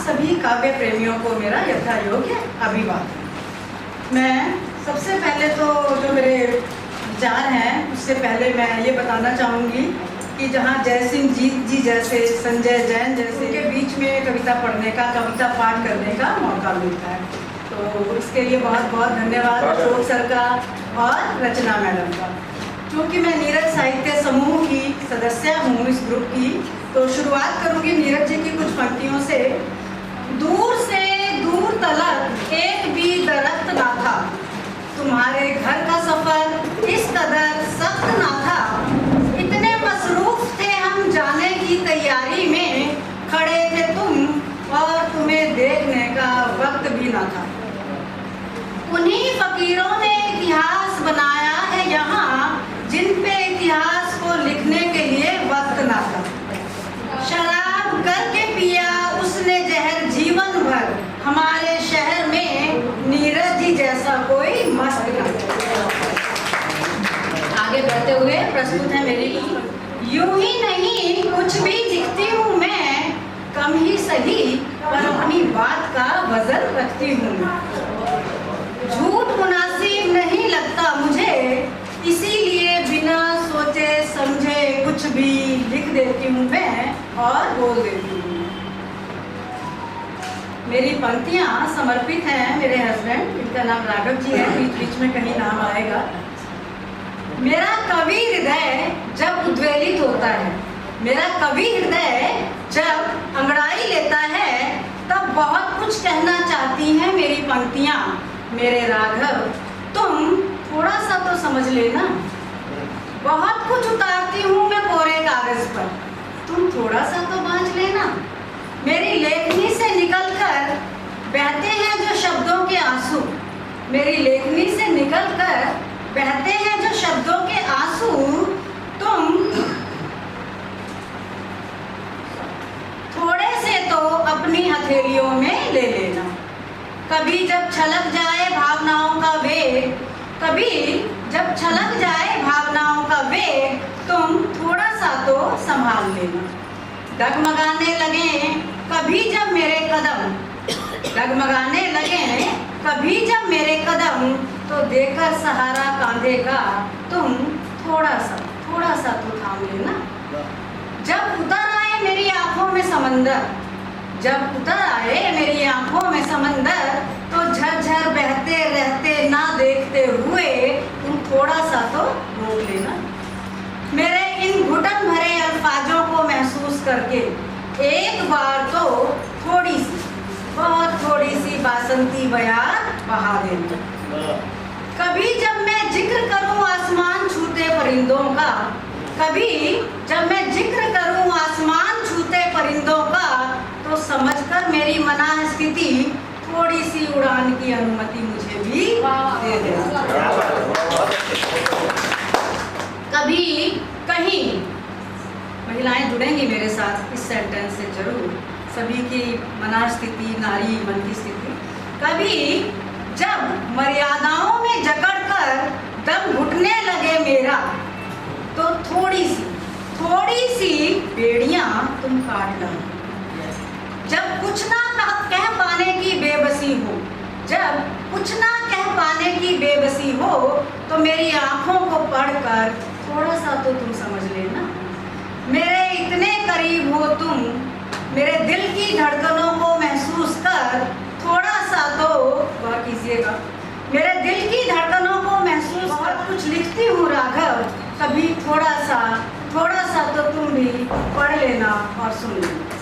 सभी काव्य प्रेमियों को मेरा यथायोग्य अभिवादन। मैं सबसे पहले तो जो मेरे विचार हैं उससे पहले मैं ये बताना चाहूँगी कि जहाँ जय सिंह जी जैसे, संजय जैन जैसे के बीच में कविता पढ़ने का, कविता पाठ करने का मौका मिलता है, तो इसके लिए बहुत बहुत धन्यवाद अशोक सर का और रचना मैडम का। क्योंकि मैं नीरज साहित्य समूह की सदस्य हूँ इस ग्रुप की, तो शुरुआत करूँगी नीरज जी की कुछ पंक्तियों से। दूर से दूर तलक एक भी दरख्त ना था, तुम्हारे घर का सफर इस कदर सख्त ना था, इतने मसरूफ थे हम जाने की तैयारी में, खड़े थे तुम और तुम्हें देखने का वक्त भी ना था। उन्हीं फकीरों ने इतिहास बनाया है यहाँ, जिन पे इतिहास को लिखने के लिए वक्त ना था। शराब करके पिया उसने जहर जीवन भर, हमारे शहर में नीरज जी जैसा कोई मस्त ना। आगे बढ़ते हुए प्रस्तुत है मेरी। यूं ही नहीं कुछ भी दिखती हूँ मैं, कम ही सही पर अपनी बात का वजन रखती हूँ। झूठ मुनासिब नहीं लगता मुझे, इसीलिए बिना सोचे समझे कुछ भी लिख देती हूँ मैं और बोल देती हूँ। मेरी पंक्तियाँ समर्पित हैं मेरे हस्बैंड, इनका नाम राघव जी है, बीच बीच में कहीं नाम आएगा। मेरा कवि हृदय जब उद्वेलित होता है, मेरा कवि हृदय जब अंगड़ाई लेता है, तब बहुत कुछ कहना चाहती हैं मेरी पंक्तियाँ। मेरे राघव तुम थोड़ा सा तो समझ लेना, बहुत कुछ उतारती हूँ मैं कोरे कागज पर, तुम थोड़ा सा तो बांझ लेना। मेरी लेखनी से निकलकर बहते हैं जो शब्दों के आंसू, मेरी लेखनी से निकलकर बहते हैं जो शब्दों के आंसू, तुम थोड़े से तो अपनी हथेलियों में ले लेना। कभी जब छलक जाए भावनाओं का वेग, कभी जब छलक जाए भावनाओं का वेग, तुम थोड़ा सा तो संभाल लेना। डगमगाने लगे कभी जब मेरे कदम, डगमगाने लगे कभी जब मेरे कदम, तो देकर सहारा कांधे का तुम थोड़ा सा तो थाम लेना। जब उतर आए मेरी आंखों में समंदर, जब उतर आए मेरी आंखों में समंदर, तो झरझर बहते रहते ना देखते हुए तुम थोड़ा सा तो रोक लेना। मेरे इन घुटन भरे अल्फाजों को महसूस करके एक बार तो थोड़ी सी, बहुत थोड़ी सी बासंती बयार बहा देना। कभी जब मैं जिक्र करूं आसमान छूते परिंदों का, कभी जब मैं जिक्र करूं आसमान छूते परिंदों का, तो समझकर मेरी मनाह स्थिति थोड़ी सी उड़ान की अनुमति मुझे भी दे देना। कभी कहीं, महिलाएं जुड़ेंगी मेरे साथ इस सेंटेंस से जरूर, सभी की मनाह स्थिति, नारी मन की स्थिति। कभी जब मर्यादाओं में जकड़कर दम घुटने लगे मेरा, तो थोड़ी सी बेड़ियां तुम काट लो। जब कुछ ना कह पाने की बेबसी हो, जब कुछ ना कह पाने की बेबसी हो, तो मेरी आंखों को पढ़कर थोड़ा सा तो तुम समझ लेना। मेरे इतने करीब हो तुम, मेरे दिल की धड़कनों को महसूस कर थोड़ा सा तो गौर कीजिएगा। मेरे दिल की धड़कनों को महसूस कर कुछ लिखती हूँ राघव, कभी थोड़ा सा तो तुम भी पढ़ लेना और सुन लेना।